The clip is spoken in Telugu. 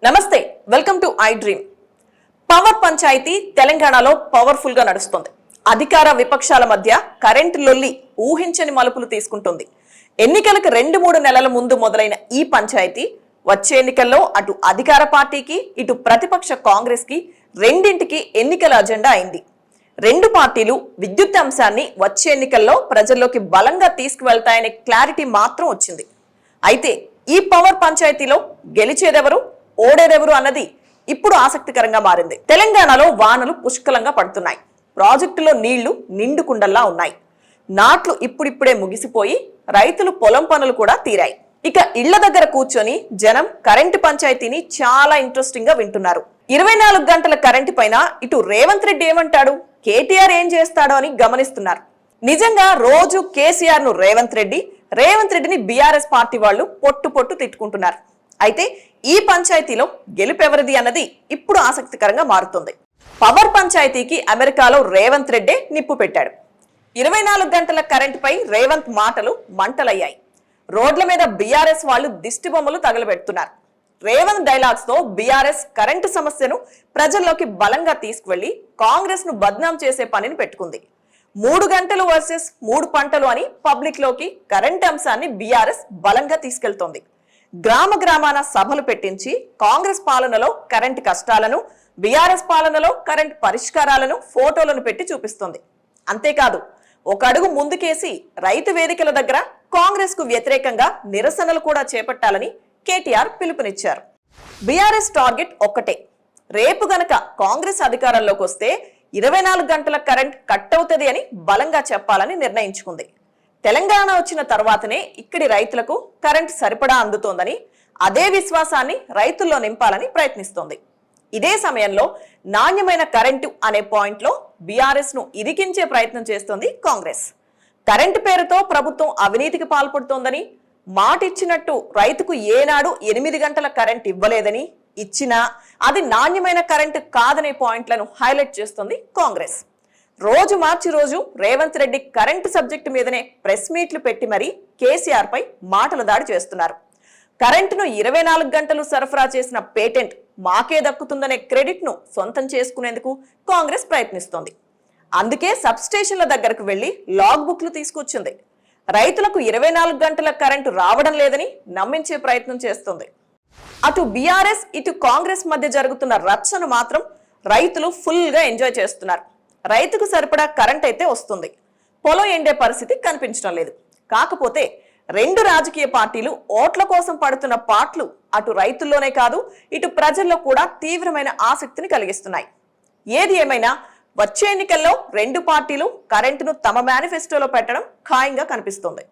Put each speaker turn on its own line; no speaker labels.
నమస్తే, welcome to I dream. Power panchayat తెలంగాణలో పవర్ఫుల్ గా నడుస్తుంది. అధికార విపక్షాల మధ్య కరెంటు లొల్లి ఊహించని మలుపులు తీసుకుంటుంది. ఎన్నికలకు 2-3 నెలల ముందు మొదలైన ఈ పంచాయతీ వచ్చే ఎన్నికల్లో అటు అధికార పార్టీకి ఇటు ప్రతిపక్ష కాంగ్రెస్ కి రెండింటికి ఎన్నికల అజెండా అయింది. రెండు పార్టీలు విద్యుత్ అంశాన్ని వచ్చే ఎన్నికల్లో ప్రజల్లోకి బలంగా తీసుకువెళ్తాయనే క్లారిటీ మాత్రం వచ్చింది. అయితే ఈ పవర్ పంచాయతీలో గెలిచేదెవరు, ఓడేదెవరు అన్నది ఇప్పుడు ఆసక్తికరంగా మారింది. తెలంగాణలో వానలు పుష్కలంగా పడుతున్నాయి. ప్రాజెక్టులో నీళ్లు నిండుకుండల్లా ఉన్నాయి. నాట్లు ఇప్పుడిప్పుడే ముగిసిపోయి రైతులు పొలం పనులు కూడా తీరాయి. ఇక ఇళ్ల దగ్గర కూర్చొని జనం కరెంటు పంచాయతీని చాలా ఇంట్రెస్టింగ్ గా వింటున్నారు. 24 గంటల కరెంటు పైన ఇటు రేవంత్ రెడ్డి ఏమంటాడు, కేటీఆర్ ఏం చేస్తాడో అని గమనిస్తున్నారు. నిజంగా రోజు కేసీఆర్ ను రేవంత్ రెడ్డిని బీఆర్ఎస్ పార్టీ వాళ్ళు పొట్టు తిట్టుకుంటున్నారు. అయితే ఈ పంచాయతీలో గెలుపెవరిది అన్నది ఇప్పుడు ఆసక్తికరంగా మారుతుంది. పవర్ పంచాయతీకి అమెరికాలో రేవంత్ రెడ్డే నిప్పు పెట్టాడు. 24 గంటల కరెంటుపై రేవంత్ మాటలు మంటలయ్యాయి. రోడ్ల మీద బీఆర్ఎస్ వాళ్ళు దిష్టి బొమ్మలు తగలబెడుతున్నారు. రేవంత్ డైలాగ్స్ తో బీఆర్ఎస్ కరెంటు సమస్యను ప్రజల్లోకి బలంగా తీసుకువెళ్లి కాంగ్రెస్ ను బద్నాం చేసే పనిని పెట్టుకుంది. 3 గంటలు వర్సెస్ 3 పంటలు అని పబ్లిక్ లోకి కరెంట్ అంశాన్ని బీఆర్ఎస్ బలంగా తీసుకెళ్తోంది. గ్రామాన సభలు పెట్టించి కాంగ్రెస్ పాలనలో కరెంటు కష్టాలను, బీఆర్ఎస్ పాలనలో కరెంట్ పరిష్కారాలను ఫోటోలను పెట్టి చూపిస్తుంది. అంతేకాదు, ఒక అడుగు ముందుకేసి రైతు వేదికల దగ్గర కాంగ్రెస్ కు వ్యతిరేకంగా నిరసనలు కూడా చేపట్టాలని కేటీఆర్ పిలుపునిచ్చారు. బీఆర్ఎస్ టార్గెట్ ఒక్కటే, రేపు గనక కాంగ్రెస్ అధికారంలోకి వస్తే 24 గంటల కరెంట్ కట్ అవుతుంది అని బలంగా చెప్పాలని నిర్ణయించుకుంది. తెలంగాణ వచ్చిన తర్వాతనే ఇక్కడి రైతులకు కరెంట్ సరిపడా అందుతోందని, అదే విశ్వాసాన్ని రైతుల్లో నింపాలని ప్రయత్నిస్తోంది. ఇదే సమయంలో నాణ్యమైన కరెంటు అనే పాయింట్ లో బీఆర్ఎస్ ను ఇరికించే ప్రయత్నం చేస్తోంది కాంగ్రెస్. కరెంటు పేరుతో ప్రభుత్వం అవినీతికి పాల్పడుతోందని, మాటిచ్చినట్టు రైతుకు ఏనాడు 8 గంటల కరెంట్ ఇవ్వలేదని, ఇచ్చినా అది నాణ్యమైన కరెంటు కాదనే పాయింట్లను హైలైట్ చేస్తోంది కాంగ్రెస్. రోజు మార్చి రోజు రేవంత్ రెడ్డి కరెంటు సబ్జెక్టు మీదనే ప్రెస్ మీట్లు పెట్టి మరీ కేసీఆర్ పై మాటల దాడి చేస్తున్నారు. కరెంటును 24 గంటలు సరఫరా చేసిన పేటెంట్ మాకే దక్కుతుందనే క్రెడిట్ ను సొంతం చేసుకునేందుకు కాంగ్రెస్ ప్రయత్నిస్తోంది. అందుకే సబ్ స్టేషన్ల దగ్గరకు వెళ్లి లాగ్ బుక్లు తీసుకొచ్చింది. రైతులకు 24 గంటల కరెంటు రావడం లేదని నమ్మించే ప్రయత్నం చేస్తుంది. అటు బీఆర్ఎస్ ఇటు కాంగ్రెస్ మధ్య జరుగుతున్న రచ్చను మాత్రం రైతులు ఫుల్ గా ఎంజాయ్ చేస్తున్నారు. రైతుకు సరిపడా కరెంట్ అయితే వస్తుంది, పొలం ఎండే పరిస్థితి కనిపించడం లేదు. కాకపోతే రెండు రాజకీయ పార్టీలు ఓట్ల కోసం పడుతున్న పాట్లు అటు రైతుల్లోనే కాదు ఇటు ప్రజల్లో కూడా తీవ్రమైన ఆసక్తిని కలిగిస్తున్నాయి. ఏది ఏమైనా వచ్చే ఎన్నికల్లో రెండు పార్టీలు కరెంటును తమ మేనిఫెస్టోలో పెట్టడం ఖాయంగా కనిపిస్తుంది.